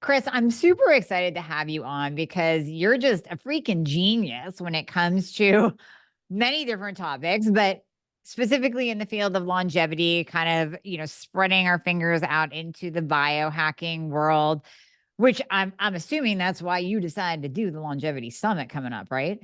Chris, I'm super excited to have you on because you're just a freaking genius when it comes to many different topics, but specifically in the field of longevity, kind of, spreading our fingers out into the biohacking world, which I'm assuming that's why you decided to do the longevity summit coming up, right?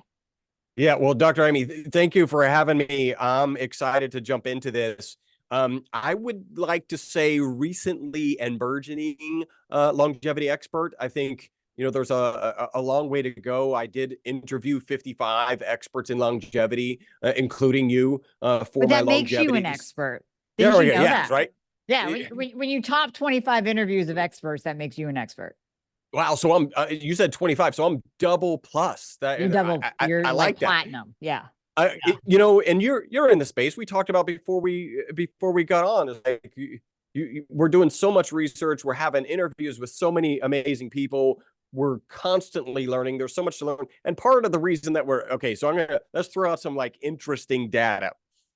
Yeah, well, Dr. Amy, thank you for having me. I'm excited to jump into this. I would like to say recently and burgeoning longevity expert. I think, there's a long way to go. I did interview 55 experts in longevity, including you, for But my that makes you an longevity. expert. Didn't There we you go. know Yes, that? right. Yeah, when you top 25 interviews of experts, that makes you an expert. Wow. So you said 25, so I'm double plus. You're That double, you're I like like that. platinum. Yeah. Yeah. And you're in the space we talked about before we got on. It's like we're doing so much research. We're having interviews with so many amazing people. We're constantly learning. There's so much to learn. And part of the reason that we're okay, so let's throw out some like interesting data.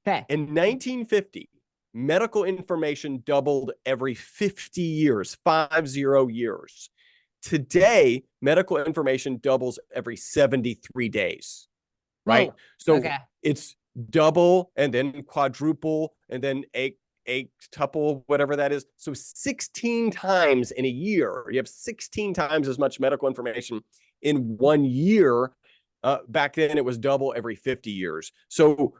Okay. In 1950, medical information doubled every 50 years, 50 years. Today, medical information doubles every 73 days, right? Whoa. So Okay. it's double and then quadruple and then eight tuple, whatever that is. So 16 times in a year, you have 16 times as much medical information in 1 year. Back then it was double every 50 years. So,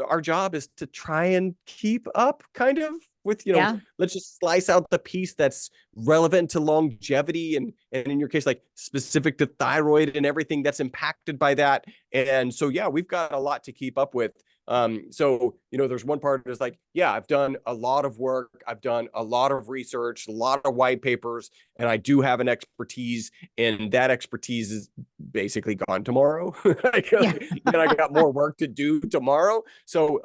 our job is to try and keep up kind of with, Yeah. let's just slice out the piece that's relevant to longevity and in your case, like specific to thyroid and everything that's impacted by that. And so, yeah, we've got a lot to keep up with. There's one part that's like, yeah, I've done a lot of work. I've done a lot of research, a lot of white papers, and I do have an expertise, and that expertise is basically gone tomorrow. Yeah. And I got more work to do tomorrow. So,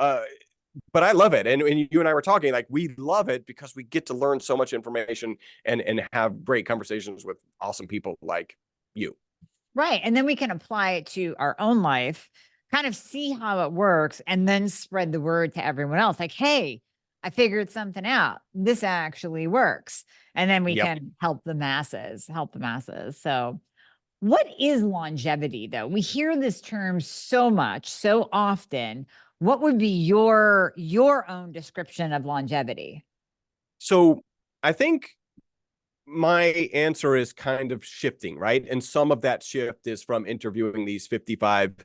but I love it. And you and I were talking, like, we love it because we get to learn so much information and have great conversations with awesome people like you. Right. And then we can apply it to our own life, kind of see how it works, and then spread the word to everyone else. Like, hey, I figured something out. This actually works. And then we Yep. can help the masses, help the masses. So, what is longevity though? We hear this term so much, so often. What would be your own description of longevity? So I think my answer is kind of shifting, right? And some of that shift is from interviewing these 55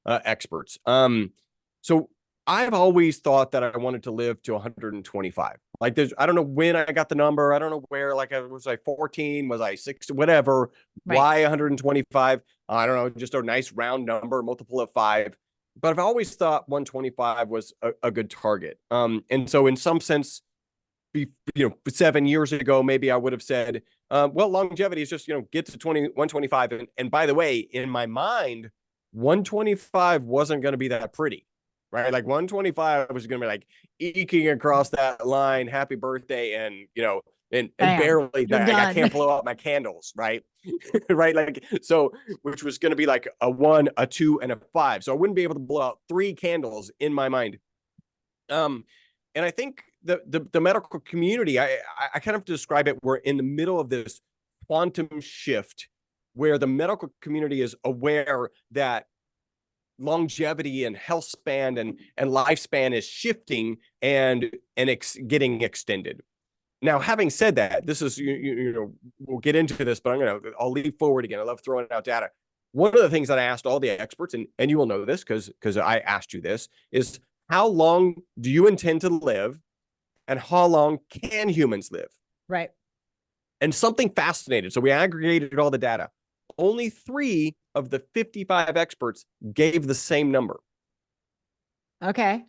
experts. So I've always thought that I wanted to live to 125. Like I don't know when I got the number. I don't know where, like was I 14? Was I 6? Whatever. Right. Why 125? I don't know. Just a nice round number, multiple of 5. But I've always thought 125 was a good target. And so in some sense, 7 years ago, maybe I would have said, well, longevity is just, get to 125. And by the way, in my mind, 125 wasn't going to be that pretty, right? Like 125 was going to be like eking across that line, happy birthday. And, and Bam. barely You're that, like, I done. can't blow out my candles, right? Right. Like, so, which was going to be like a 1, a 2, and a 5. So I wouldn't be able to blow out 3 candles in my mind. And I think the medical community, I kind of describe it, we're in the middle of this quantum shift where the medical community is aware that longevity and health span and lifespan is shifting and getting extended. Now, having said that, this is, we'll get into this, but I'll leap forward again. I love throwing out data. One of the things that I asked all the experts, and you will know this because I asked you this, is how long do you intend to live and how long can humans live? Right. And something fascinating. So we aggregated all the data. Only 3 of the 55 experts gave the same number. Okay.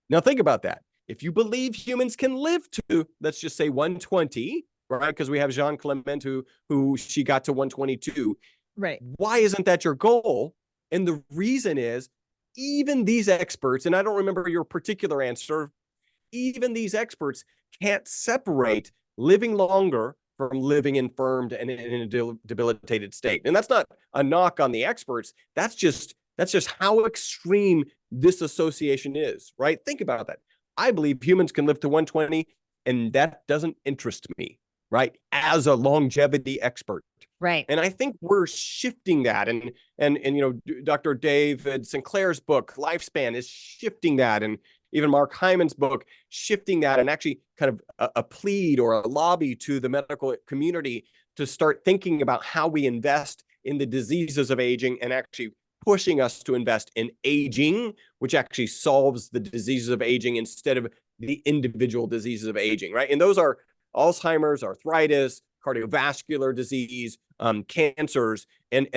Now think about that. If you believe humans can live to, let's just say 120, right? Because we have Jean Clement who she got to 122. Right. Why isn't that your goal? And the reason is even these experts, and I don't remember your particular answer, even these experts can't separate living longer from living infirmed and in a debilitated state. And that's not a knock on the experts. That's just how extreme this association is, right? Think about that. I believe humans can live to 120, and that doesn't interest me. right? As a longevity expert. Right. And I think we're shifting that. And Dr. David Sinclair's book, Lifespan, is shifting that. And even Mark Hyman's book, shifting that, and actually kind of a plead or a lobby to the medical community to start thinking about how we invest in the diseases of aging, and actually pushing us to invest in aging, which actually solves the diseases of aging instead of the individual diseases of aging, right? And those are Alzheimer's, arthritis, cardiovascular disease, cancers, and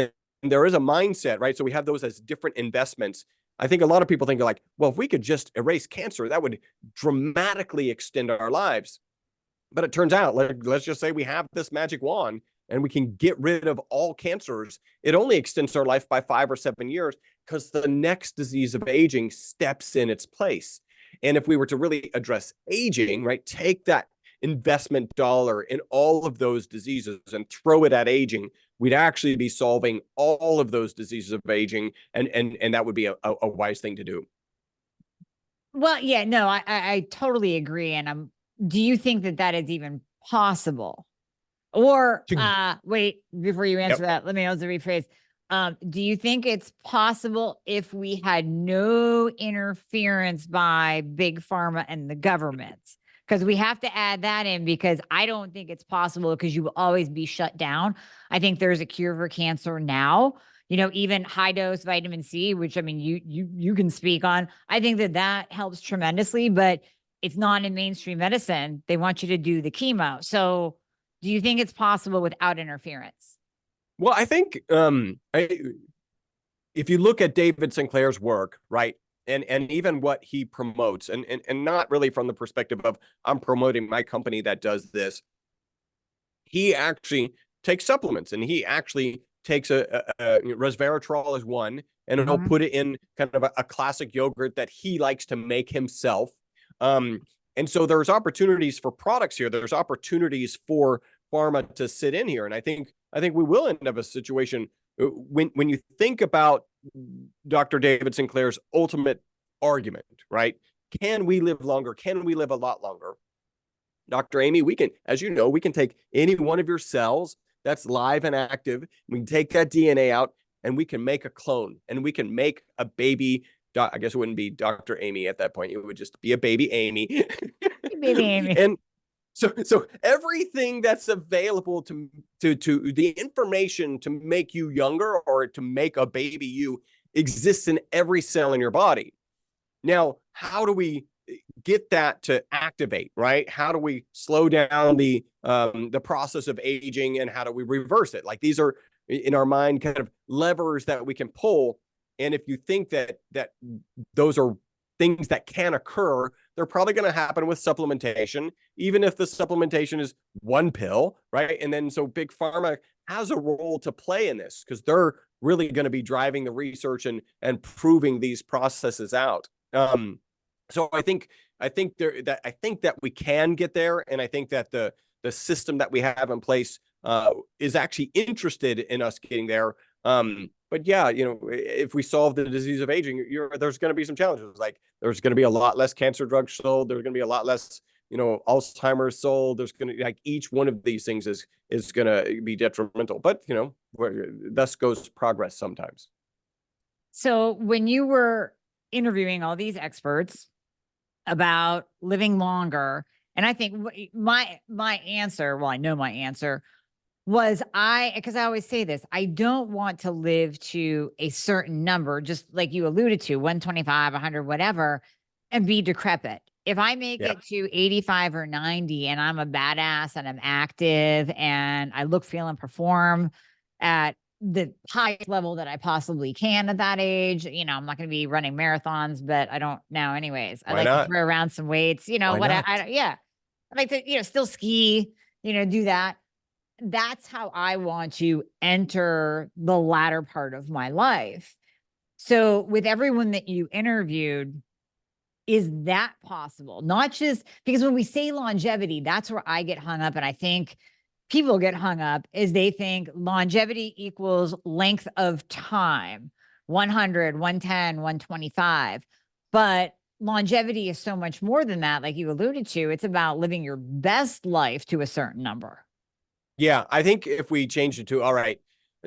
there is a mindset, right? So we have those as different investments. I think a lot of people think like, well, if we could just erase cancer, that would dramatically extend our lives. But it turns out, let's just say we have this magic wand and we can get rid of all cancers. It only extends our life by 5 or 7 years because the next disease of aging steps in its place. And if we were to really address aging, right, take that investment dollar in all of those diseases and throw it at aging, we'd actually be solving all of those diseases of aging, and that would be a wise thing to do. Well, yeah, no, I totally agree. And do you think that that is even possible? Or wait, before you answer that, let me also rephrase. Do you think it's possible if we had no interference by big pharma and the government? Because we have to add that in, because I don't think it's possible, because you will always be shut down. I think there's a cure for cancer now. Even high dose vitamin C, which I mean, you can speak on. I think that helps tremendously, but it's not in mainstream medicine. They want you to do the chemo. So do you think it's possible without interference? Well, I think if you look at David Sinclair's work, right, and even what he promotes, and not really from the perspective of I'm promoting my company that does this, he actually takes supplements, and he actually takes a resveratrol as one, and he'll put it in kind of a classic yogurt that he likes to make himself. And so there's opportunities for products here. There's opportunities for pharma to sit in here. And I think we will end up a situation when you think about Dr. David Sinclair's ultimate argument, right? Can we live longer? Can we live a lot longer? Dr. Amy, we can, as you know, we can take any one of your cells that's live and active. We can take that DNA out and we can make a clone, and we can make a baby. I guess it wouldn't be Dr. Amy at that point. It would just be a baby Amy. Baby Amy. And so everything that's available to the information to make you younger or to make a baby you exists in every cell in your body. Now, how do we get that to activate, right? How do we slow down the process of aging, and how do we reverse it? Like, these are in our mind kind of levers that we can pull. And if you think that those are things that can occur, they're probably going to happen with supplementation, even if the supplementation is one pill, right? And then so big pharma has a role to play in this, because they're really going to be driving the research and proving these processes out. So I think that we can get there, and I think that the system that we have in place is actually interested in us getting there. But yeah, if we solve the disease of aging, there's going to be some challenges. Like, there's going to be a lot less cancer drugs sold. There's going to be a lot less, Alzheimer's sold. There's going to, like, each one of these things is going to be detrimental. But thus goes progress sometimes. So when you were interviewing all these experts about living longer, and I think my answer, well, I know my answer was, because I always say this, I don't want to live to a certain number, just like you alluded to, 125, 100, whatever, and be decrepit. If I make it to 85 or 90 and I'm a badass and I'm active and I look, feel, and perform at the highest level that I possibly can at that age, I'm not going to be running marathons, but I don't now anyways. I like to throw around some weights, I like to, still ski, do that. That's how I want to enter the latter part of my life. So with everyone that you interviewed, is that possible? Not just because when we say longevity, that's where I get hung up. And I think people get hung up, is they think longevity equals length of time, 100, 110, 125. But longevity is so much more than that. Like you alluded to, it's about living your best life to a certain number. Yeah, I think if we changed it to, all right,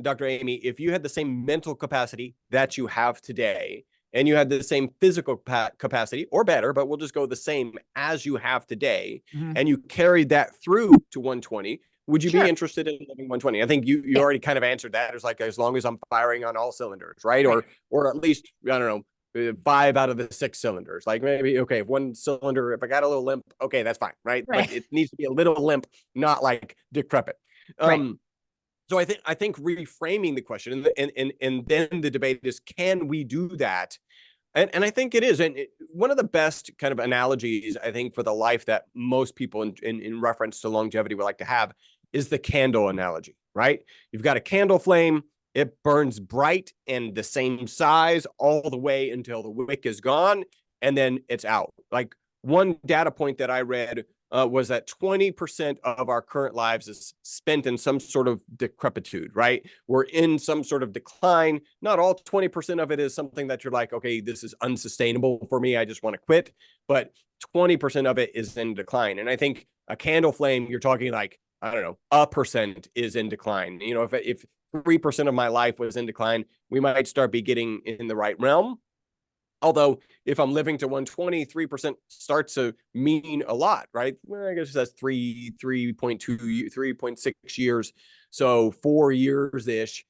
Dr. Amy, if you had the same mental capacity that you have today, and you had the same physical capacity or better, but we'll just go the same as you have today, Mhm. and you carried that through to 120, would you be Sure. interested in living 120? I think you Yeah. already kind of answered that. It's like, as long as I'm firing on all cylinders, right? Right. Or at least, I don't know, 5 out of the 6 cylinders. Like maybe, okay, if one cylinder, if I got a little limp, okay, that's fine, right? But Right. it needs to be a little limp, not like decrepit. Right. So I think reframing the question, and then the debate is, can we do that? And I think it is. And one of the best kind of analogies, I think, for the life that most people in reference to longevity would like to have is the candle analogy, right? You've got a candle flame, it burns bright and the same size all the way until the wick is gone, and then it's out. Like, one data point that I read was that 20% of our current lives is spent in some sort of decrepitude, right? We're in some sort of decline. Not all 20% of it is something that you're like, okay, this is unsustainable for me, I just want to quit. But 20% of it is in decline. And I think a candle flame, you're talking like, I don't know, a percent is in decline. You know, if 3% of my life was in decline, we might start be getting in the right realm. Although, if I'm living to 120, 3% starts to mean a lot, right? Well, I guess that's 3.2, 3.6 years. So 4 years ish.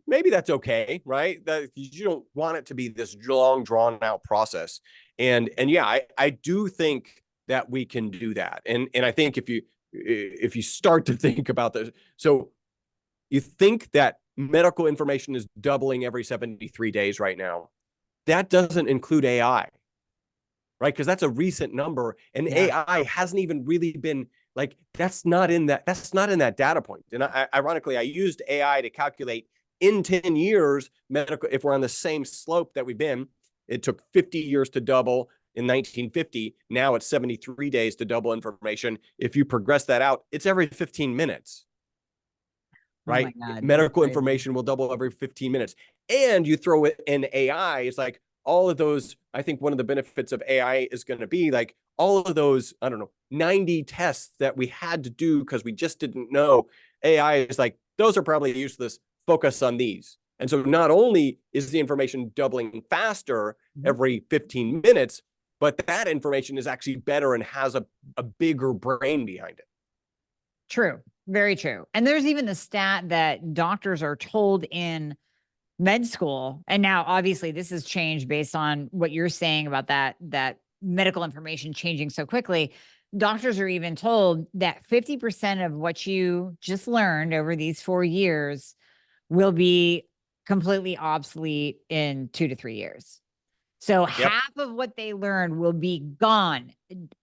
Maybe that's okay, right? That you don't want it to be this long, drawn out process. And yeah, I do think that we can do that. And I think if you start to think about this, so you think that medical information is doubling every 73 days right now. That doesn't include AI, right? Because that's a recent number, and Yeah. AI hasn't even really been like, that's not in that data point. And ironically, I used AI to calculate in 10 years medical, if we're on the same slope that we've been. It took 50 years to double in 1950. Now it's 73 days to double information. If you progress that out, it's every 15 minutes. Oh my Right? God. That's Medical crazy. information will double every 15 minutes. And you throw it in AI, it's like all of those. I think one of the benefits of AI is going to be like all of those, I don't know, 90 tests that we had to do because we just didn't know. AI is like, those are probably useless. Focus on these. And so not only is the information doubling faster Mhm. every 15 minutes, but that information is actually better and has a bigger brain behind it. True. Very true. And there's even the stat that doctors are told in med school. And now obviously this has changed based on what you're saying about that medical information changing so quickly. Doctors are even told that 50% of what you just learned over these 4 years will be completely obsolete in 2 to 3 years. So Yep. half of what they learned will be gone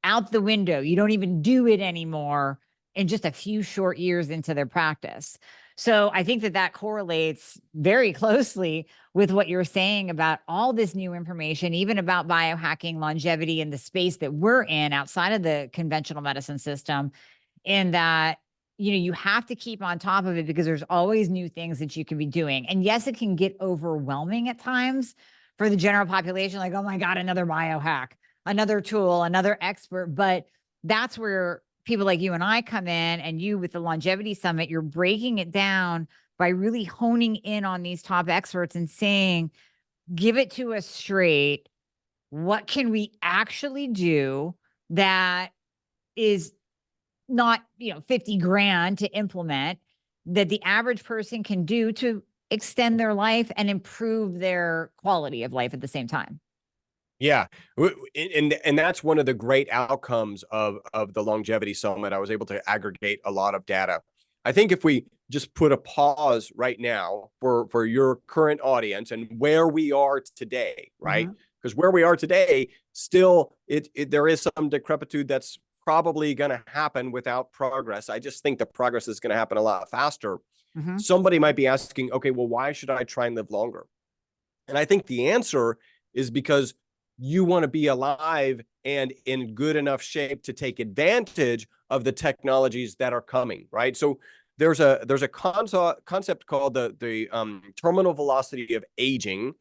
out the window. You don't even do it anymore in just a few short years into their practice. So I think that correlates very closely with what you're saying about all this new information, even about biohacking, longevity, and the space that we're in outside of the conventional medicine system. In that, you have to keep on top of it because there's always new things that you can be doing. And yes, it can get overwhelming at times for the general population, like, oh my God, another biohack, another tool, another expert. But that's where people like you and I come in, and you with the Longevity Summit, you're breaking it down by really honing in on these top experts and saying, give it to us straight. What can we actually do that is not, 50 grand to implement, that the average person can do to extend their life and improve their quality of life at the same time? Yeah, and that's one of the great outcomes of the longevity summit. I was able to aggregate a lot of data. I think if we just put a pause right now for your current audience and where we are today, right? Mhm. Because where we are today, still, there is some decrepitude that's probably going to happen without progress. I just think the progress is going to happen a lot faster. Mhm. Somebody might be asking, okay, well, why should I try and live longer? And I think the answer is because you want to be alive and in good enough shape to take advantage of the technologies that are coming, right? So there's a concept called the terminal velocity of aging,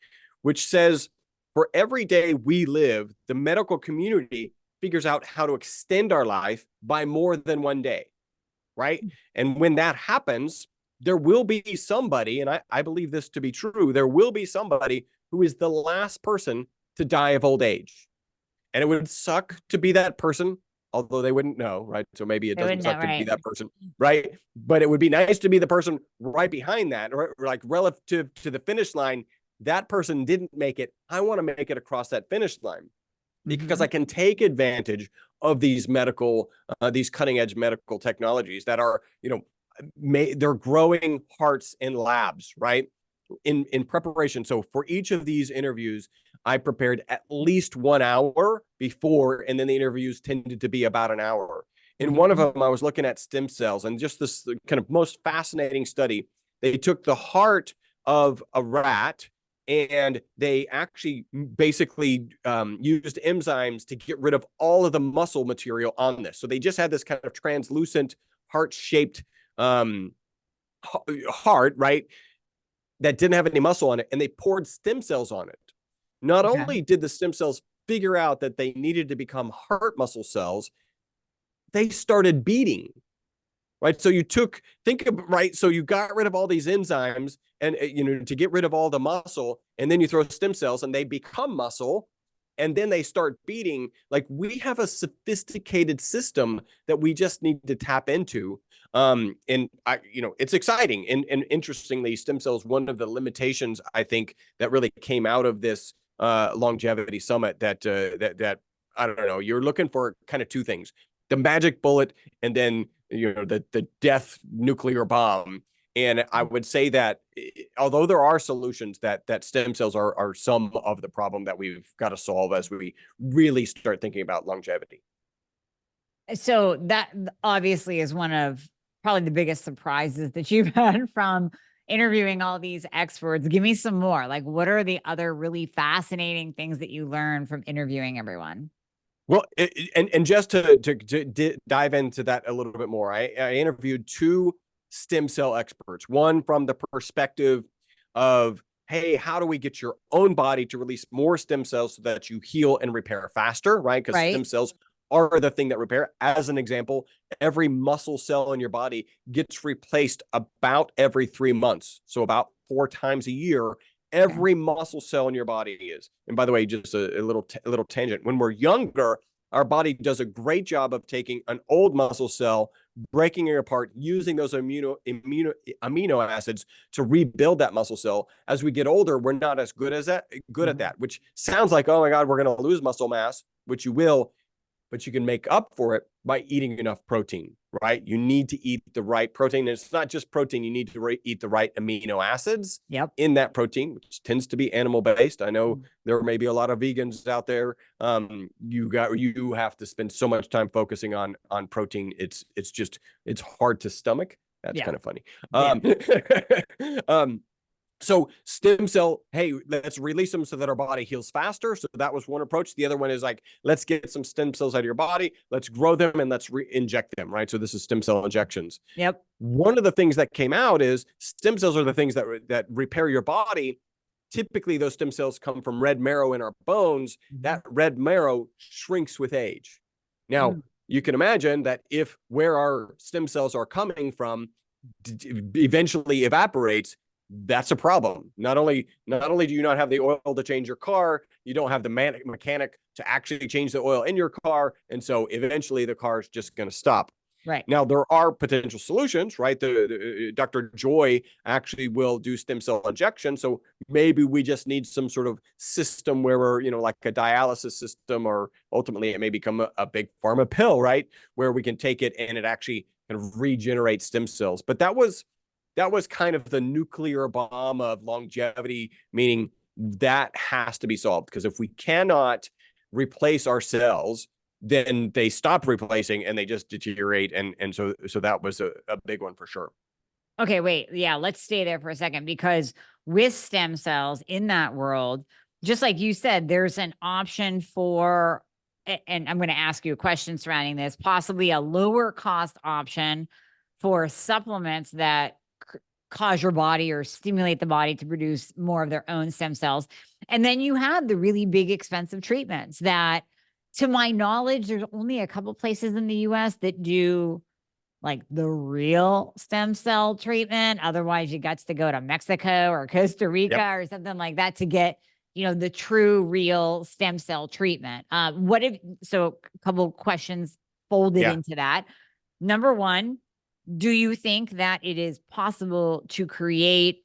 which says for every day we live, the medical community figures out how to extend our life by more than one day, right? And when that happens, there will be somebody, and I believe this to be true, there will be somebody who is the last person to die of old age. And it would suck to be that person, although they wouldn't know, right? So maybe it doesn't suck to be that person, right? But it would be nice to be the person right behind that, or like relative to the finish line. That person didn't make it. I want to make it across that finish line because I can take advantage of these these cutting edge medical technologies that are, they're growing hearts in labs, right? In preparation. So for each of these interviews, I prepared at least 1 hour before, and then the interviews tended to be about an hour. In one of them, I was looking at stem cells, and just this kind of most fascinating study. They took the heart of a rat and they actually basically used enzymes to get rid of all of the muscle material on this. So they just had this kind of translucent heart-shaped heart, right? That didn't have any muscle on it, and they poured stem cells on it. Not only did the stem cells figure out that they needed to become heart muscle cells, they started beating, right? So you so you got rid of all these enzymes and, to get rid of all the muscle, and then you throw stem cells and they become muscle, and then they start beating. Like, we have a sophisticated system that we just need to tap into. And it's exciting. And interestingly, stem cells, one of the limitations I think that really came out of this longevity summit that I don't know, you're looking for kind of two things: the magic bullet, and then the death nuclear bomb. And I would say that although there are solutions, that stem cells are some of the problem that we've got to solve as we really start thinking about longevity. So that obviously is one of probably the biggest surprises that you've had from interviewing all these experts. Give me some more. Like, what are the other really fascinating things that you learned from interviewing everyone? Well, and just to dive into that a little bit more, I interviewed two stem cell experts. One from the perspective of, hey, how do we get your own body to release more stem cells so that you heal and repair faster, right? Because stem cells are the thing that repair. As an example, every muscle cell in your body gets replaced about every 3 months. So about 4 times a year, every muscle cell in your body is. And by the way, just a little tangent. When we're younger, our body does a great job of taking an old muscle cell, breaking it apart, using those amino acids to rebuild that muscle cell. As we get older, we're not as good at that, which sounds like, oh my God, we're going to lose muscle mass, which you will, but you can make up for it by eating enough protein, right? You need to eat the right protein. And it's not just protein. You need to eat the right amino acids in that protein, which tends to be animal based. I know there may be a lot of vegans out there. You have to spend so much time focusing on protein. It's hard to stomach. That's kind of funny. So stem cell, hey, let's release them so that our body heals faster. So that was one approach. The other one is like, let's get some stem cells out of your body, let's grow them, and let's inject them, right? So this is stem cell injections. One of the things that came out is stem cells are the things that repair your body. Typically, those stem cells come from red marrow in our bones. That red marrow shrinks with age. Now, you can imagine that if where our stem cells are coming from eventually evaporates, that's a problem. Not only do you not have the oil to change your car, you don't have the mechanic to actually change the oil in your car. And so eventually the car is just going to stop. Right. Now, there are potential solutions, right? The Dr. Joy actually will do stem cell injection. So maybe we just need some sort of system where we're, like a dialysis system, or ultimately it may become a big pharma pill, right? Where we can take it and it actually kind of regenerate stem cells. But that was kind of the nuclear bomb of longevity, meaning that has to be solved. Because if we cannot replace our cells, then they stop replacing and they just deteriorate. And so that was a big one for sure. Okay, wait. Yeah, let's stay there for a second, because with stem cells in that world, just like you said, there's an option for, and I'm going to ask you a question surrounding this, possibly a lower cost option for supplements that cause your body or stimulate the body to produce more of their own stem cells. And then you have the really big, expensive treatments that, to my knowledge, there's only a couple places in the US that do like the real stem cell treatment. Otherwise, you got to go to Mexico or Costa Rica or something like that to get, the true, real stem cell treatment. So a couple questions folded into that. Number one, do you think that it is possible to create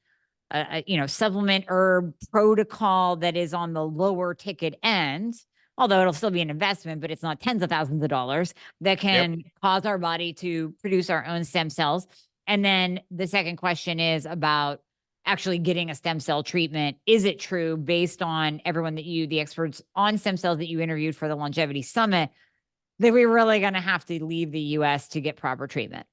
a supplement herb protocol that is on the lower ticket end, although it'll still be an investment, but it's not tens of thousands of dollars, that can cause our body to produce our own stem cells? And then the second question is about actually getting a stem cell treatment. Is it true, based on everyone the experts on stem cells that you interviewed for the Longevity Summit, that we're really going to have to leave the US to get proper treatment?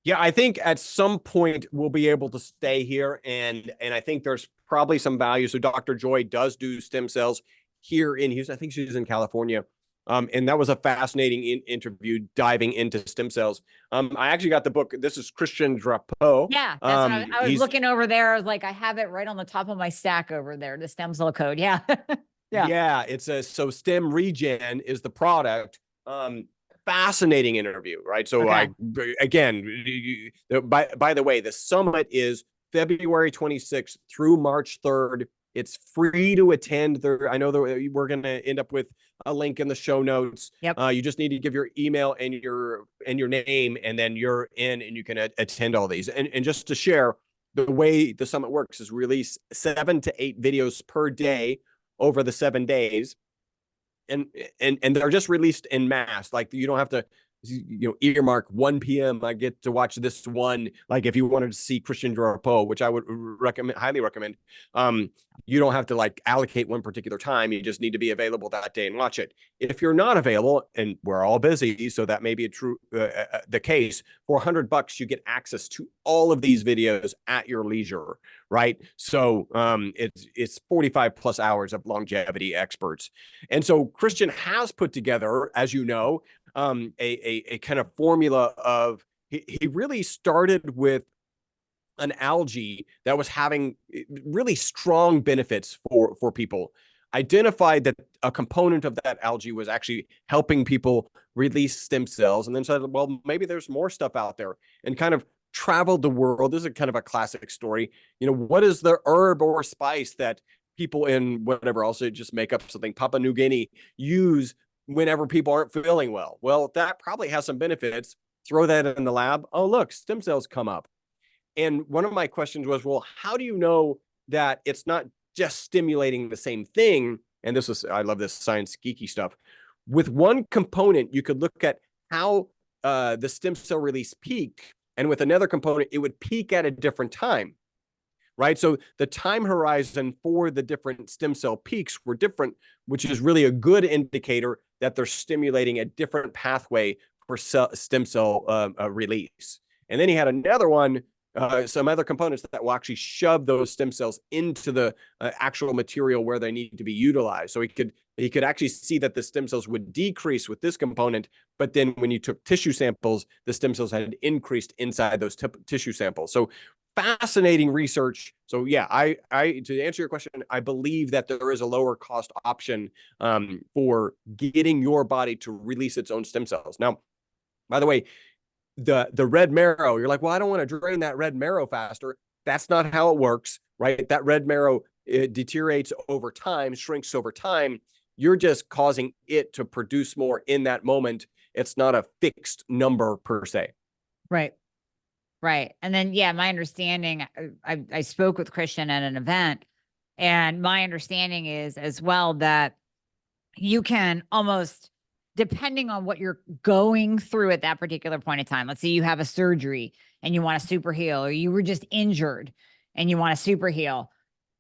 Yeah, I think at some point we'll be able to stay here, and I think there's probably some value. So Dr. Joy does do stem cells here in Houston. I think she's in California. And that was a fascinating interview diving into stem cells. I actually got the book. This is Christian Drapeau. Yeah, that's what I was looking over there. I was like, I have it right on the top of my stack over there, the stem cell code. Yeah. Yeah, it's so Stem Regen is the product. Fascinating interview, right? So by the way, the summit is February 26th through March 3rd. It's free to attend there. I know that we're going to end up with a link in the show notes. You just need to give your email and your name, and then you're in and you can attend all these. And just to share, the way the summit works is release 7 to 8 videos per day over the 7 days. And they're just released in mass. Like, you don't have to, earmark 1 p.m. I get to watch this one. Like, if you wanted to see Christian Drapeau, which I would highly recommend, you don't have to like allocate one particular time. You just need to be available that day and watch it. If you're not available, and we're all busy, so that may be the case, for $100, you get access to all of these videos at your leisure, right? So it's 45 plus hours of longevity experts. And so Christian has put together, as you know, a kind of formula of, he really started with an algae that was having really strong benefits for people, identified that a component of that algae was actually helping people release stem cells, and then said, well, maybe there's more stuff out there, and kind of traveled the world. This is kind of a classic story. What is the herb or spice that people in whatever, also just make up something, Papua New Guinea, use whenever people aren't feeling well? Well, that probably has some benefits. Throw that in the lab. Oh, look, stem cells come up. And one of my questions was, well, how do you know that it's not just stimulating the same thing? And I love this science geeky stuff. With one component, you could look at how the stem cell release peak. And with another component, it would peak at a different time, right? So the time horizon for the different stem cell peaks were different, which is really a good indicator that they're stimulating a different pathway for stem cell release. And then he had another one, some other components that will actually shove those stem cells into the actual material where they need to be utilized. So he could actually see that the stem cells would decrease with this component, but then when you took tissue samples, the stem cells had increased inside those tissue samples. So fascinating research. So yeah, I to answer your question, I believe that there is a lower cost option for getting your body to release its own stem cells. Now, by the way, the red marrow, you're like, well, I don't want to drain that red marrow faster. That's not how it works, right? That red marrow, it deteriorates over time, shrinks over time. You're just causing it to produce more in that moment. It's not a fixed number per se. Right. And then, yeah, my understanding, I spoke with Christian at an event, and my understanding is as well that you can almost, depending on what you're going through at that particular point in time. Let's say you have a surgery and you want to super heal, or you were just injured and you want to super heal.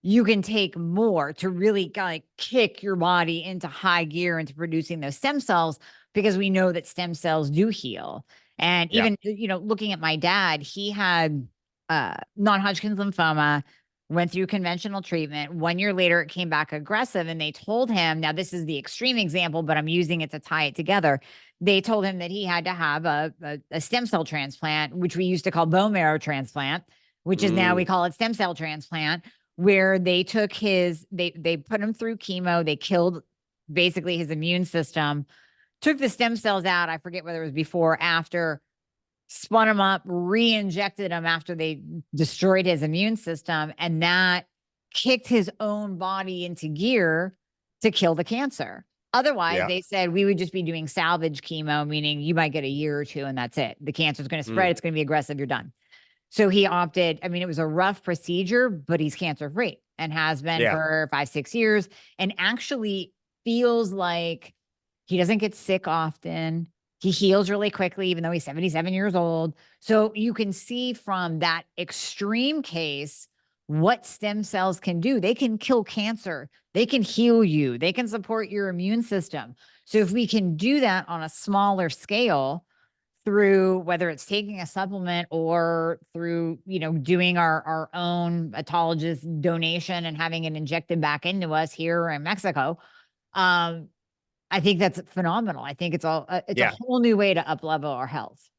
You can take more to really kind of kick your body into high gear into producing those stem cells, because we know that stem cells do heal. And even, looking at my dad, he had non-Hodgkin's lymphoma, went through conventional treatment. 1 year later, it came back aggressive, and they told him, now this is the extreme example, but I'm using it to tie it together. They told him that he had to have a stem cell transplant, which we used to call bone marrow transplant. which is now we Mm, call it stem cell transplant, where they took they put him through chemo, they killed basically his immune system, took the stem cells out. I forget whether it was before or after, spun him up, re-injected him after they destroyed his immune system, and that kicked his own body into gear to kill the cancer. Otherwise, yeah. they said we would just be doing salvage chemo, meaning you might get a year or two and that's it. The cancer is going to spread. Mm, It's going to be aggressive. You're done. So he opted. I mean, it was a rough procedure, but he's cancer free and has been yeah. for 5, 6 years, and actually feels like he doesn't get sick often. He heals really quickly, even though he's 77 years old. So you can see from that extreme case what stem cells can do. They can kill cancer, they can heal you, they can support your immune system. So if we can do that on a smaller scale, through whether it's taking a supplement or through, doing our own autologous donation and having it injected back into us here in Mexico, um, I think that's phenomenal. I think it's a Yeah. whole new way to up level our health.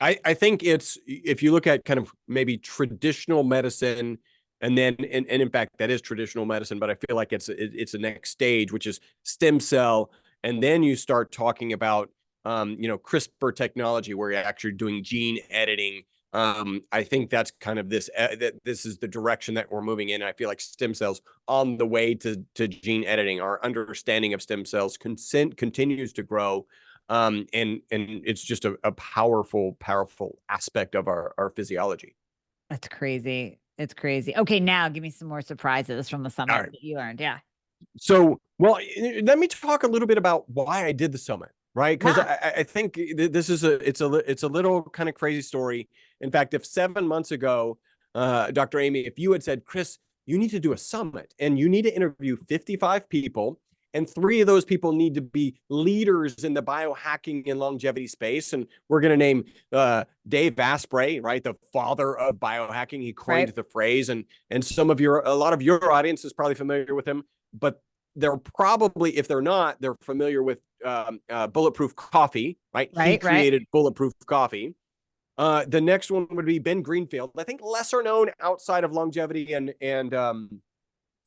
I think it's, if you look at kind of maybe traditional medicine, and then and in fact that is traditional medicine, but I feel like it's the next stage, which is stem cell, and then you start talking about CRISPR technology, where you're actually doing gene editing. I think that's kind of that this is the direction that we're moving in. I feel like stem cells on the way to gene editing. Our understanding of stem cells continues to grow, and it's just a powerful aspect of our physiology. That's crazy. It's crazy. Okay, now give me some more surprises from the All summit right. that you learned. Yeah. So, well, let me talk a little bit about why I did the summit, right? Because Yeah. I think this is it's a little kind of crazy story. In fact, if 7 months ago, Dr. Amy, if you had said, Chris, you need to do a summit and you need to interview 55 people, and 3 of those people need to be leaders in the biohacking and longevity space, and we're going to name Dave Asprey, right, the father of biohacking. He coined Right. the phrase, and a lot of your audience is probably familiar with him, but they're probably, if they're not, they're familiar with Bulletproof Coffee, right? He Right. Right. created Bulletproof Coffee. The next one would be Ben Greenfield. I think lesser known outside of longevity and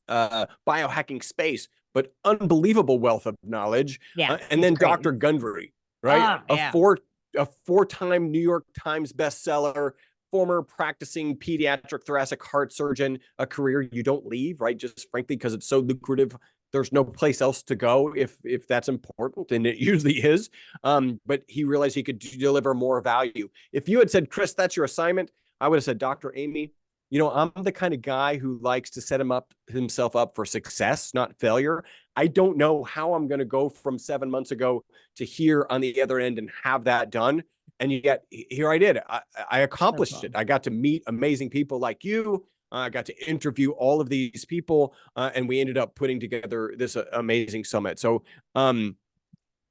biohacking space, but unbelievable wealth of knowledge. Yeah. And He's then great. Dr. Gundry, right? Oh, A yeah. four-time New York Times bestseller, former practicing pediatric thoracic heart surgeon, a career you don't leave, right? Just frankly, because it's so lucrative. There's no place else to go if that's important, and it usually is. But he realized he could deliver more value. If you had said, Chris, that's your assignment, I would have said, Dr. Amy, I'm the kind of guy who likes to set himself up for success, not failure. I don't know how I'm going to go from 7 months ago to here on the other end and have that done. And yet here I did. I So accomplished cool. it. I got to meet amazing people like you. I got to interview all of these people, and we ended up putting together this amazing summit. So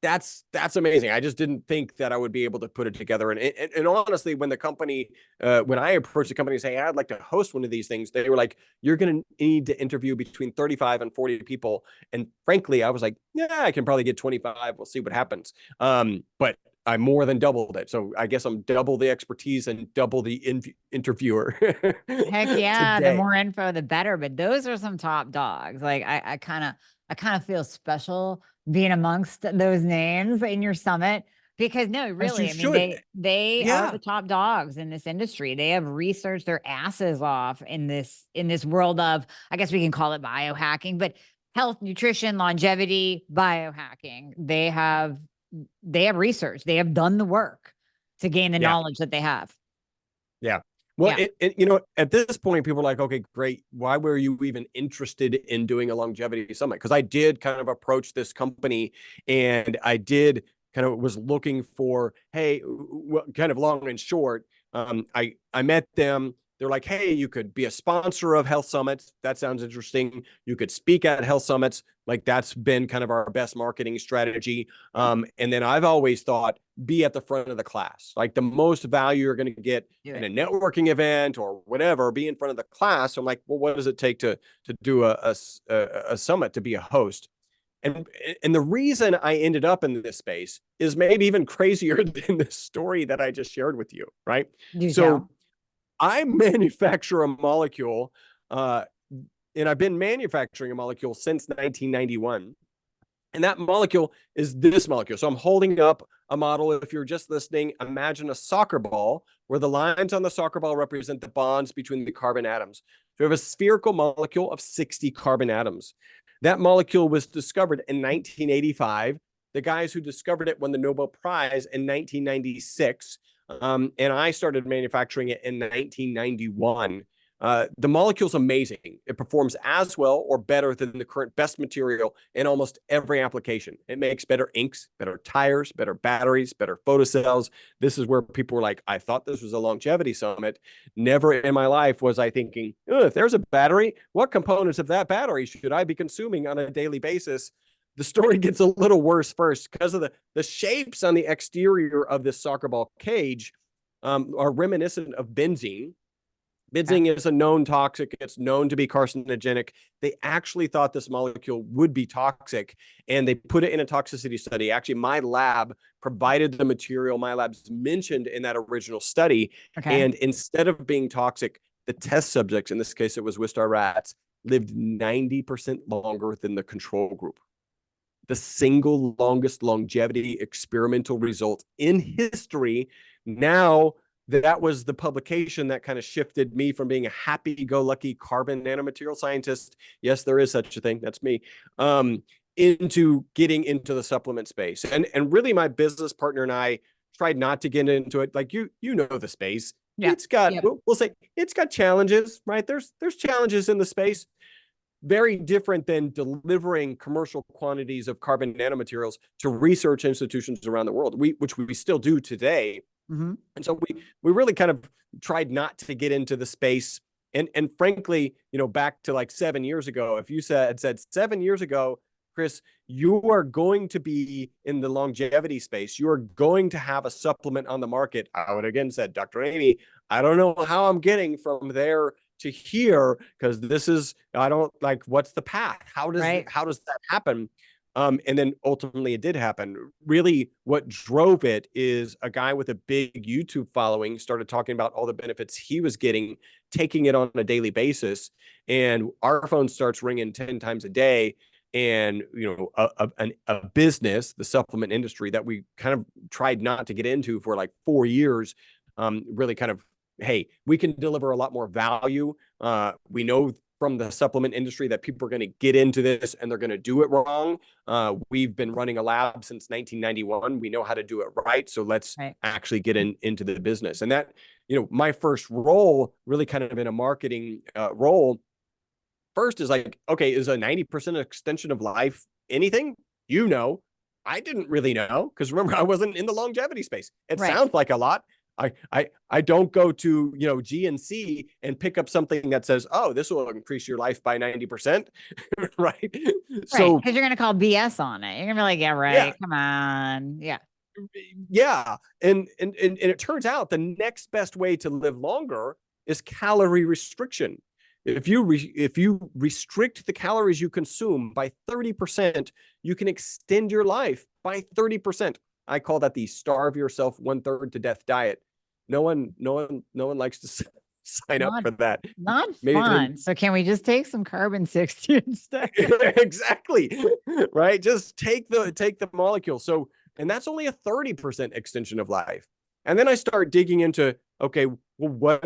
that's amazing. I just didn't think that I would be able to put it together. And honestly, when when I approached the company and say, hey, I'd like to host one of these things, they were like, you're going to need to interview between 35 and 40 people. And frankly, I was like, yeah, I can probably get 25. We'll see what happens. But I more than doubled it. So I guess I'm double the expertise and double the interviewer Heck yeah. The today. more info, the better. But those are some top dogs. Like I kind of feel special being amongst those names in your summit, because no, As you really, I mean, should. they are Yeah. the top dogs in this industry. They have researched their asses off in this world of, I guess we can call it biohacking, but health, nutrition, longevity, biohacking. They have research. They have done the work to gain the Yeah. knowledge that they have. Yeah. Well, Yeah. at this point, people are like, okay, great. Why were you even interested in doing a longevity summit? Because I did kind of approach this company, and I did kind of was looking for, hey, kind of long and short. I met them. They're like, hey, you could be a sponsor of health summits. That sounds interesting. You could speak at health summits. Like, that's been kind of our best marketing strategy. Yeah. And then I've always thought, be at the front of the class. Like, the most value you're going to get Do in a it. networking event or whatever, be in front of the class. I'm like, well, what does it take to do a summit, to be a host? And the reason I ended up in this space is maybe even crazier than the story that I just shared with you, right? Do So tell. I manufacture a molecule, and I've been manufacturing a molecule since 1991. And that molecule is this molecule. So I'm holding up a model. If you're just listening, imagine a soccer ball where the lines on the soccer ball represent the bonds between the carbon atoms. So we have a spherical molecule of 60 carbon atoms. That molecule was discovered in 1985. The guys who discovered it won the Nobel Prize in 1996. And I started manufacturing it in 1991. The molecule's amazing. It performs as well or better than the current best material in almost every application. It makes better inks, better tires, better batteries, better photocells. This is where people were like, I thought this was a longevity summit. Never in my life was I thinking, if there's a battery, what components of that battery should I be consuming on a daily basis? The story gets a little worse first because of the shapes on the exterior of this soccer ball cage are reminiscent of benzene. Benzene is a known toxic. It's known to be carcinogenic. They actually thought this molecule would be toxic, and they put it in a toxicity study. Actually, my lab provided the material. My lab's mentioned in that original study. Okay. And instead of being toxic, the test subjects, in this case, it was Wistar rats, lived 90% longer than the control group. The single longest longevity experimental result in history. Now, that was the publication that kind of shifted me from being a happy-go-lucky carbon nanomaterial scientist. Yes, there is such a thing. That's me. Into getting into the supplement space. And really my business partner and I tried not to get into it. Like you know the space. Yeah. It's got, we'll say it's got challenges, right? There's challenges in the space. Very different than delivering commercial quantities of carbon nanomaterials to research institutions around the world, which we still do today. Mm-hmm. And so we really kind of tried not to get into the space. And frankly, back to like 7 years ago, if you said 7 years ago, Chris, you are going to be in the longevity space, you are going to have a supplement on the market, I would again said, Dr. Amy, I don't know how I'm getting from there to here, because this is, I don't like, what's the path? How does that happen? And then ultimately it did happen. Really what drove it is a guy with a big YouTube following started talking about all the benefits he was getting, taking it on a daily basis. And our phone starts ringing 10 times a day. And, a business, the supplement industry that we kind of tried not to get into for like 4 years, really kind of, hey, we can deliver a lot more value. We know from the supplement industry that people are going to get into this and they're going to do it wrong. We've been running a lab since 1991. We know how to do it right. So let's actually get into the business. And that, my first role really kind of in a marketing role first is like, okay, is a 90% extension of life anything? I didn't really know, because remember, I wasn't in the longevity space. It sounds like a lot. I don't go to, GNC and pick up something that says, oh, this will increase your life by 90%. Right. So, because you're going to call BS on it. You're going to be like, yeah, right. Yeah. Come on. Yeah. Yeah. And it turns out the next best way to live longer is calorie restriction. If you restrict the calories you consume by 30%, you can extend your life by 30%. I call that the starve yourself 1/3 to death diet. No one likes to sign up for that. Not fun. So can we just take some carbon 60 instead? Exactly. Right. Just take the molecule. So, and that's only a 30% extension of life. And then I start digging into, okay, well,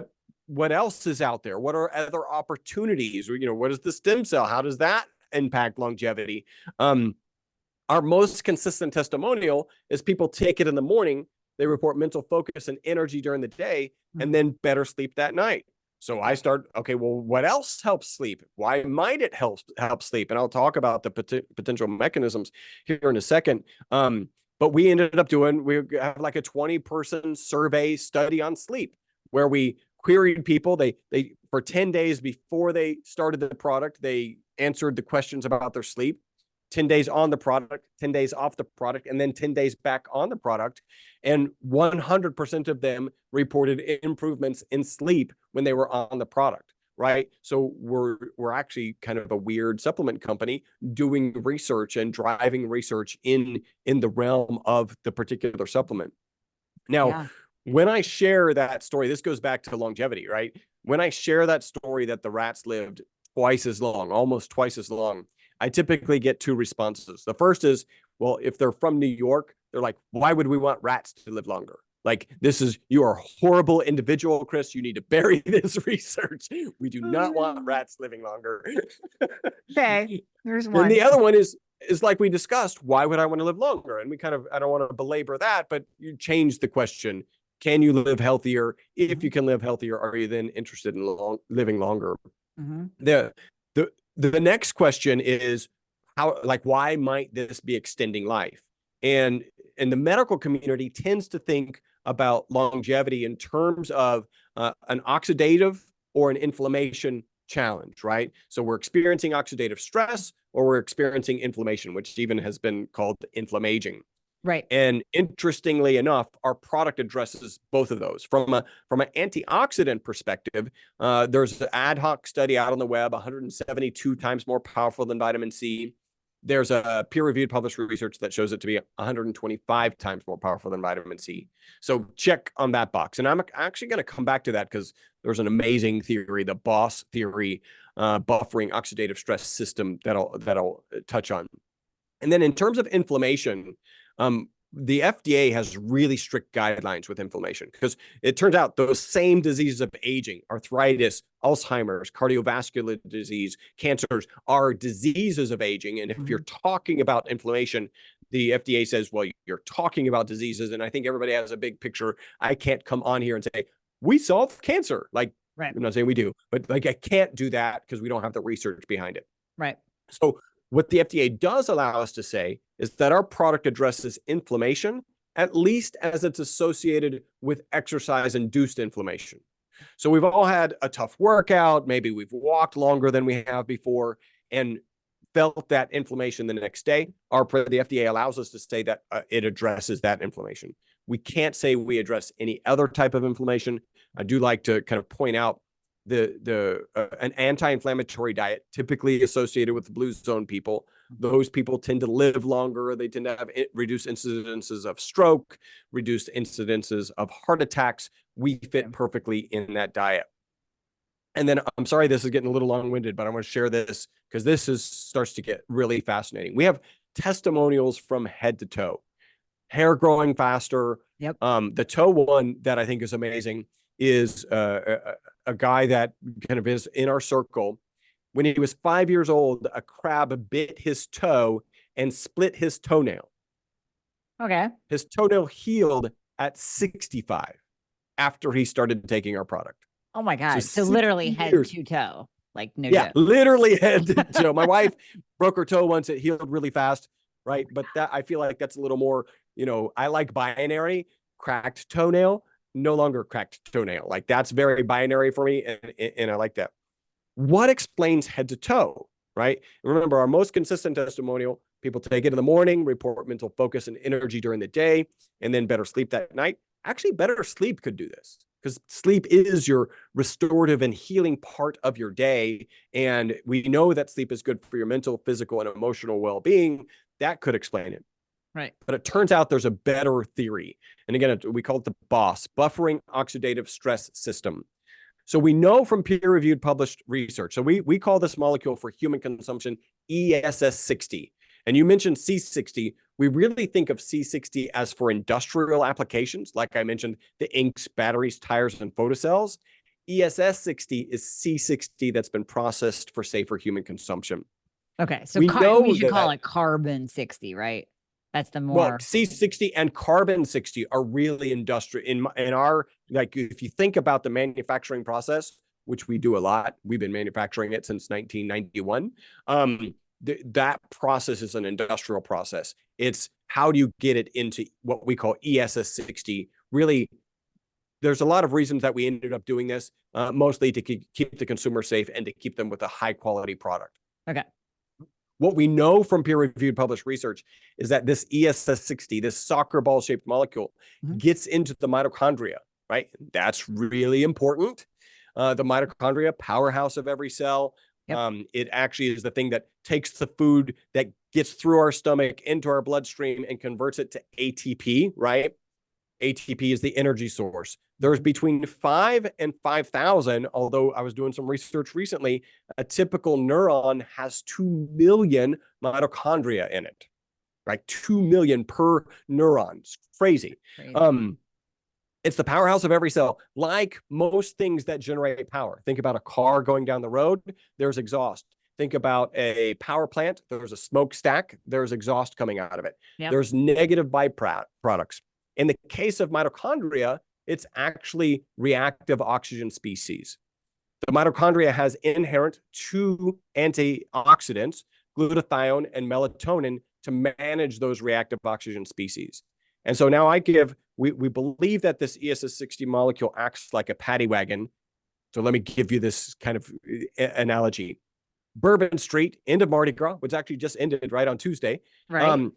what else is out there? What are other opportunities? What is the stem cell? How does that impact longevity? Our most consistent testimonial is people take it in the morning, they report mental focus and energy during the day, and then better sleep that night. So I start, okay, well, what else helps sleep? Why might it help sleep? And I'll talk about the potential mechanisms here in a second. But we ended up we have like a 20-person survey study on sleep, where we queried people. They for 10 days before they started the product, they answered the questions about their sleep. 10 days on the product, 10 days off the product, and then 10 days back on the product. And 100% of them reported improvements in sleep when they were on the product, right? So we're actually kind of a weird supplement company doing research and driving research in the realm of the particular supplement. Now, when I share that story, this goes back to longevity, right? When I share that story that the rats lived twice as long, almost twice as long, I typically get two responses. The first is, well, if they're from New York, they're like, why would we want rats to live longer? Like, you are a horrible individual, Chris. You need to bury this research. We do not want rats living longer. Okay, there's And one. the other one is like we discussed, why would I want to live longer? And I don't want to belabor that, but you change the question. Can you live healthier? If you can live healthier, are you then interested in living longer? Mm-hmm. The, the next question is why might this be extending life? And the medical community tends to think about longevity in terms of an oxidative or an inflammation challenge, right? So we're experiencing oxidative stress or we're experiencing inflammation, which even has been called inflammaging. Right. And interestingly enough, our product addresses both of those. From an antioxidant perspective, there's an ad hoc study out on the web, 172 times more powerful than vitamin C. There's a peer-reviewed published research that shows it to be 125 times more powerful than vitamin C. So check on that box. And I'm actually going to come back to that because there's an amazing theory, the BOSS theory, buffering oxidative stress system that'll touch on. And then in terms of inflammation, the FDA has really strict guidelines with inflammation because it turns out those same diseases of aging, arthritis, Alzheimer's, cardiovascular disease, cancers are diseases of aging. And if you're talking about inflammation, the FDA says, well, you're talking about diseases. And I think everybody has a big picture. I can't come on here and say, we solve cancer. Like, Right. I'm not saying we do, but like, I can't do that because we don't have the research behind it. Right. So what the FDA does allow us to say is that our product addresses inflammation, at least as it's associated with exercise-induced inflammation. So we've all had a tough workout. Maybe we've walked longer than we have before and felt that inflammation the next day. The FDA allows us to say that it addresses that inflammation. We can't say we address any other type of inflammation. I do like to kind of point out an anti-inflammatory diet typically associated with blue zone people. Those people tend to live longer. They tend to have reduced incidences of stroke, reduced incidences of heart attacks. We fit perfectly in that diet. And then I'm sorry, this is getting a little long-winded, but I want to share this because starts to get really fascinating. We have testimonials from head to toe, hair growing faster. Yep. The toe one that I think is amazing is a guy that kind of is in our circle. When he was 5 years old, a crab bit his toe and split his toenail. Okay. His toenail healed at 65 after he started taking our product. Oh my God. So 60 literally years. head to toe, like no Yeah, joke. literally head to toe. My wife broke her toe once. It healed really fast, right? But I feel like that's a little more, I like binary, cracked toenail, no longer cracked toenail. Like that's very binary for me, and I like that. What explains head to toe, right? Remember, our most consistent testimonial, people take it in the morning, report mental focus and energy during the day, and then better sleep that night. Actually, better sleep could do this because sleep is your restorative and healing part of your day. And we know that sleep is good for your mental, physical, and emotional well-being. That could explain it. Right. But it turns out there's a better theory. And again, we call it the BOSS, buffering oxidative stress system. So we know from peer-reviewed published research. So we call this molecule for human consumption ESS60. And you mentioned C60. We really think of C60 as for industrial applications. Like I mentioned, the inks, batteries, tires, and photocells. ESS60 is C60 that's been processed for safer human consumption. Okay. So we should call it carbon 60, right? That's the more. Well, C60 and carbon 60 are really industrial in our, like, if you think about the manufacturing process, which we do a lot, we've been manufacturing it since 1991. That process is an industrial process. It's how do you get it into what we call ESS60? Really, there's a lot of reasons that we ended up doing this, mostly to keep the consumer safe and to keep them with a high quality product. Okay. What we know from peer-reviewed published research is that this ESS60, this soccer ball shaped molecule, gets into the mitochondria, right? That's really important. The mitochondria, powerhouse of every cell. Yep. It actually is the thing that takes the food that gets through our stomach into our bloodstream and converts it to ATP, right? ATP is the energy source. There's between 5 and 5,000, although I was doing some research recently, a typical neuron has 2 million mitochondria in it, right? 2 million per neuron. It's crazy. It's the powerhouse of every cell. Like most things that generate power. Think about a car going down the road, there's exhaust. Think about a power plant, there's a smokestack, there's exhaust coming out of it. Yep. There's negative byproducts. In the case of mitochondria, it's actually reactive oxygen species. The mitochondria has inherent 2 antioxidants, glutathione and melatonin, to manage those reactive oxygen species. And so now we believe that this ESS60 molecule acts like a paddy wagon. So let me give you this kind of analogy. Bourbon Street, end of Mardi Gras, which actually just ended right on Tuesday. Right.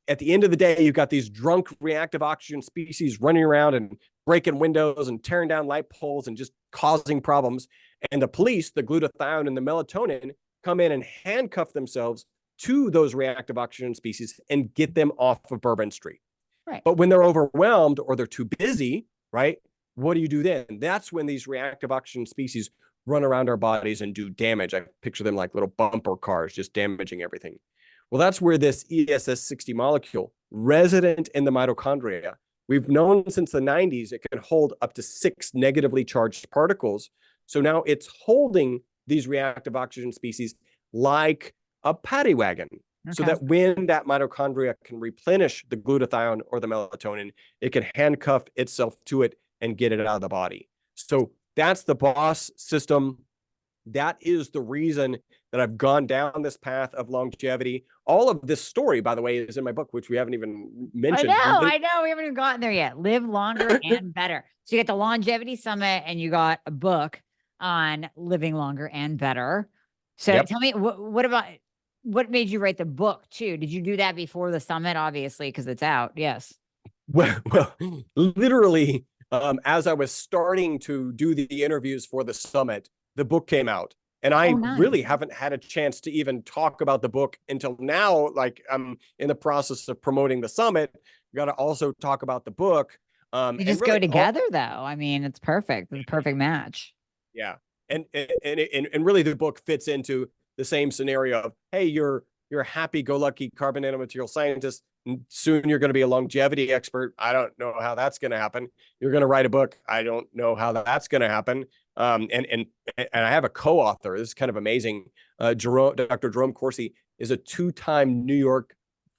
At the end of the day, you've got these drunk reactive oxygen species running around and breaking windows and tearing down light poles and just causing problems. And the police, the glutathione and the melatonin, come in and handcuff themselves to those reactive oxygen species and get them off of Bourbon Street. Right. But when they're overwhelmed or they're too busy, right? What do you do then? That's when these reactive oxygen species run around our bodies and do damage. I picture them like little bumper cars, just damaging everything. Well, that's where this ESS60 molecule, resident in the mitochondria, we've known since the 90s, it can hold up to 6 negatively charged particles. So now it's holding these reactive oxygen species like a paddy wagon. Okay. So that when that mitochondria can replenish the glutathione or the melatonin, it can handcuff itself to it and get it out of the body. So that's the boss system. That is the reason that I've gone down this path of longevity. All of this story, by the way, is in my book, which we haven't even mentioned. I know. We haven't even gotten there yet. Live longer and better. So you got the Longevity Summit and you got a book on living longer and better. So Tell me, what made you write the book too? Did you do that before the summit? Obviously, because it's out. Yes. Well, literally, as I was starting to do the interviews for the summit, the book came out. And I really haven't had a chance to even talk about the book until now. Like I'm in the process of promoting the summit. We got to also talk about the book. You just really go together though. I mean, it's perfect. It's a perfect match. Yeah. And really the book fits into the same scenario of, hey, you're a happy-go-lucky carbon nanomaterial scientist. And soon you're going to be a longevity expert. I don't know how that's going to happen. You're going to write a book. I don't know how that's going to happen. And I have a co-author. This is kind of amazing. Dr. Jerome Corsi is a 2-time New York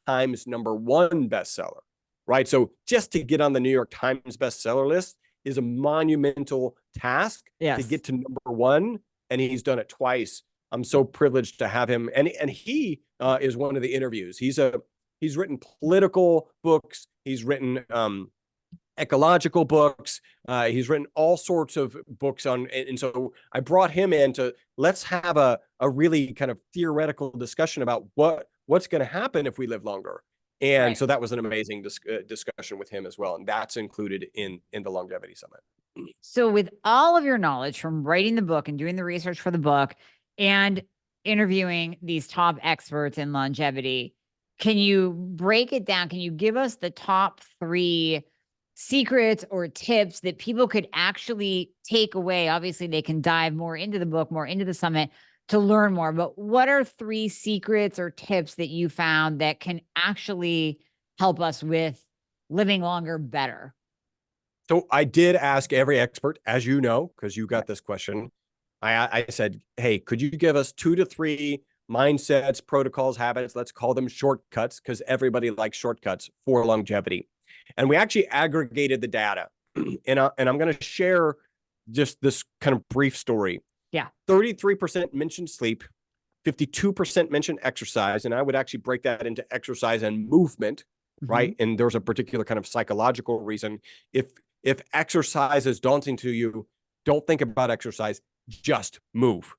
Times #1 bestseller, right? So just to get on the New York Times bestseller list is a monumental task to get to #1, and he's done it twice. I'm so privileged to have him, and he is one of the interviews. He's written political books. He's written ecological books. He's written all sorts of books on, and so I brought him in to let's have a really kind of theoretical discussion about what's going to happen if we live longer. And so that was an amazing discussion with him as well, and that's included in the Longevity Summit. So, with all of your knowledge from writing the book and doing the research for the book, and interviewing these top experts in longevity, can you break it down? Can you give us the top 3 secrets or tips that people could actually take away? Obviously, they can dive more into the book, more into the summit to learn more. But what are 3 secrets or tips that you found that can actually help us with living longer better? So I did ask every expert, as you know, because you got this question. I said, hey, could you give us 2 to 3 mindsets, protocols, habits? Let's call them shortcuts, because everybody likes shortcuts for longevity. And we actually aggregated the data. And I'm going to share just this kind of brief story. Yeah. 33% mentioned sleep, 52% mentioned exercise. And I would actually break that into exercise and movement, right? And there's a particular kind of psychological reason. If exercise is daunting to you, don't think about exercise. Just move.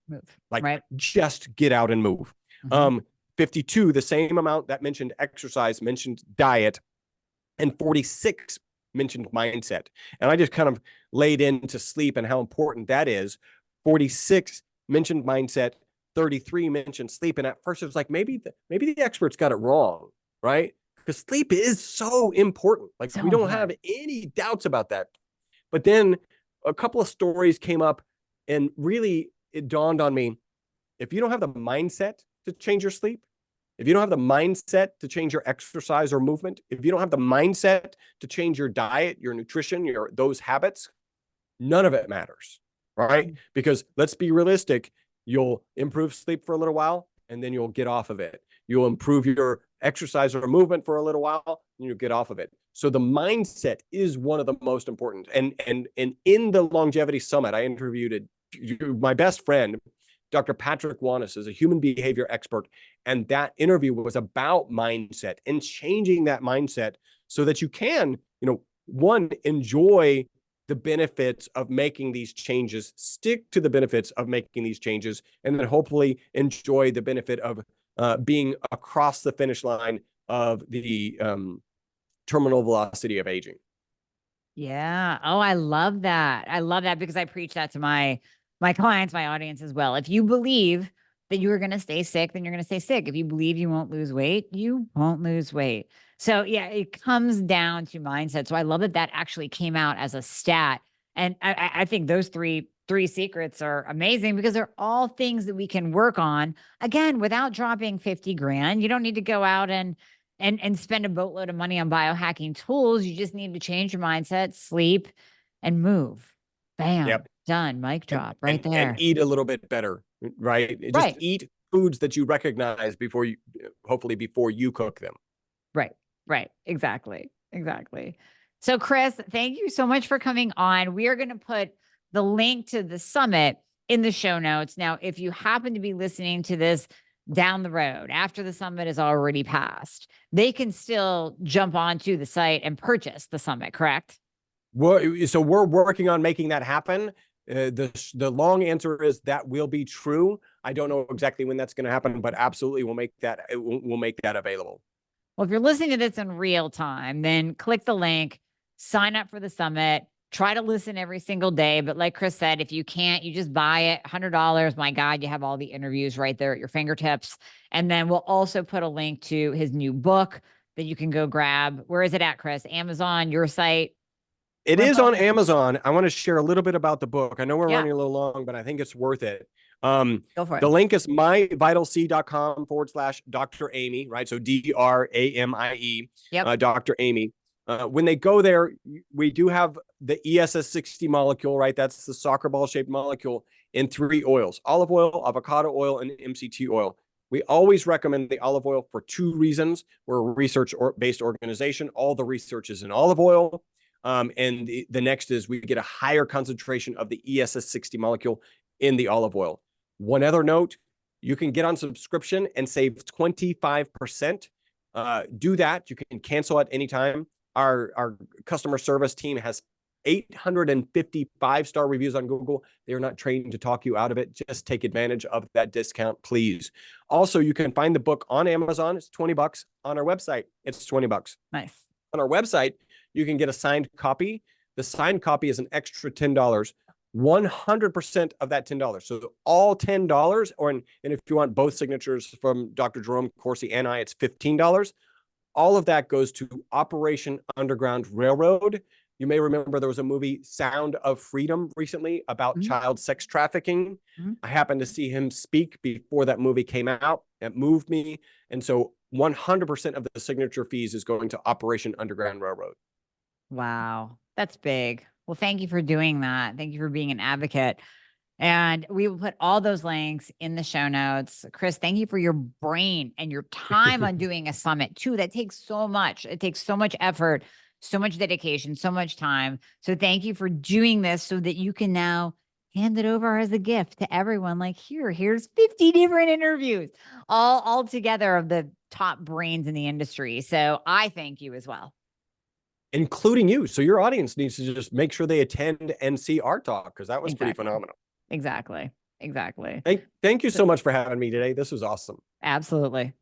Just get out and move. 52, the same amount that mentioned exercise, mentioned diet, and 46 mentioned mindset. And I just kind of laid into sleep and how important that is. 46 mentioned mindset, 33 mentioned sleep. And at first it was like, maybe the experts got it wrong, right? because sleep is so important. Like So we don't have important. any doubts about that. But then a couple of stories came up, and really it dawned on me, if you don't have the mindset to change your sleep, if you don't have the mindset to change your exercise or movement, if you don't have the mindset to change your diet, your nutrition, those habits, none of it matters, right? Because let's be realistic, you'll improve sleep for a little while and then you'll get off of it. You'll improve your exercise or movement for a little while and you'll get off of it. So the mindset is one of the most important. And in the Longevity Summit, I interviewed my best friend, Dr. Patrick Wanis, is a human behavior expert. And that interview was about mindset and changing that mindset so that you can, one, enjoy the benefits of making these changes, stick to the benefits of making these changes, and then hopefully enjoy the benefit of being across the finish line of the terminal velocity of aging. Yeah. Oh, I love that. I love that because I preach that to my clients, my audience as well. If you believe that you are going to stay sick, then you're going to stay sick. If you believe you won't lose weight, you won't lose weight. So yeah, it comes down to mindset. So I love that actually came out as a stat. And I think those three secrets are amazing because they're all things that we can work on, again, without dropping 50 grand. You don't need to go out and spend a boatload of money on biohacking tools. You just need to change your mindset, sleep, and move. Bam. Yep. Done. Mic drop right there. And eat a little bit better, right? Just eat foods that you recognize hopefully before you cook them. Right. Exactly. So Chris, thank you so much for coming on. We are going to put the link to the summit in the show notes. Now, if you happen to be listening to this down the road after the summit is already passed, they can still jump onto the site and purchase the summit, correct? So we're working on making that happen. The long answer is that will be true. I don't know exactly when that's going to happen, but absolutely we'll make that available. Well, if you're listening to this in real time, then click the link, sign up for the summit, try to listen every single day. But like Chris said, if you can't, you just buy it, $100. My God, you have all the interviews right there at your fingertips. And then we'll also put a link to his new book that you can go grab. Where is it at, Chris? Amazon, your site? It is on Amazon. I want to share a little bit about the book. I know we're running a little long, but I think it's worth it. Go for it. The link is myvitalc.com/Dr. Amy, right? So DRAMIE, Dr. Amy. When they go there, we do have the ESS60 molecule, right? That's the soccer ball shaped molecule in 3 oils: olive oil, avocado oil, and MCT oil. We always recommend the olive oil for 2 reasons. We're a research-based organization. All the research is in olive oil. And the next is we get a higher concentration of the ESS60 molecule in the olive oil. One other note, you can get on subscription and save 25%. Do that. You can cancel at any time. Our customer service team has 850 5-star reviews on Google. They are not trained to talk you out of it. Just take advantage of that discount, please. Also, you can find the book on Amazon. It's $20. On our website, it's $20. Nice. On our website, you can get a signed copy. The signed copy is an extra $10. 100% of that $10. So all $10, and if you want both signatures from Dr. Jerome Corsi and I, it's $15. All of that goes to Operation Underground Railroad. You may remember there was a movie, Sound of Freedom, recently about child sex trafficking. I happened to see him speak before that movie came out. It moved me. And so 100% of the signature fees is going to Operation Underground Railroad. Wow. That's big. Well, thank you for doing that. Thank you for being an advocate. And we will put all those links in the show notes. Chris, thank you for your brain and your time on doing a summit too. That takes so much. It takes so much effort, so much dedication, so much time. So thank you for doing this so that you can now hand it over as a gift to everyone. Like, here's 50 different interviews, all together of the top brains in the industry. So I thank you as well. Including you. So your audience needs to just make sure they attend and see our talk, because that was pretty phenomenal. Exactly. Thank you so much for having me today. This was awesome. Absolutely.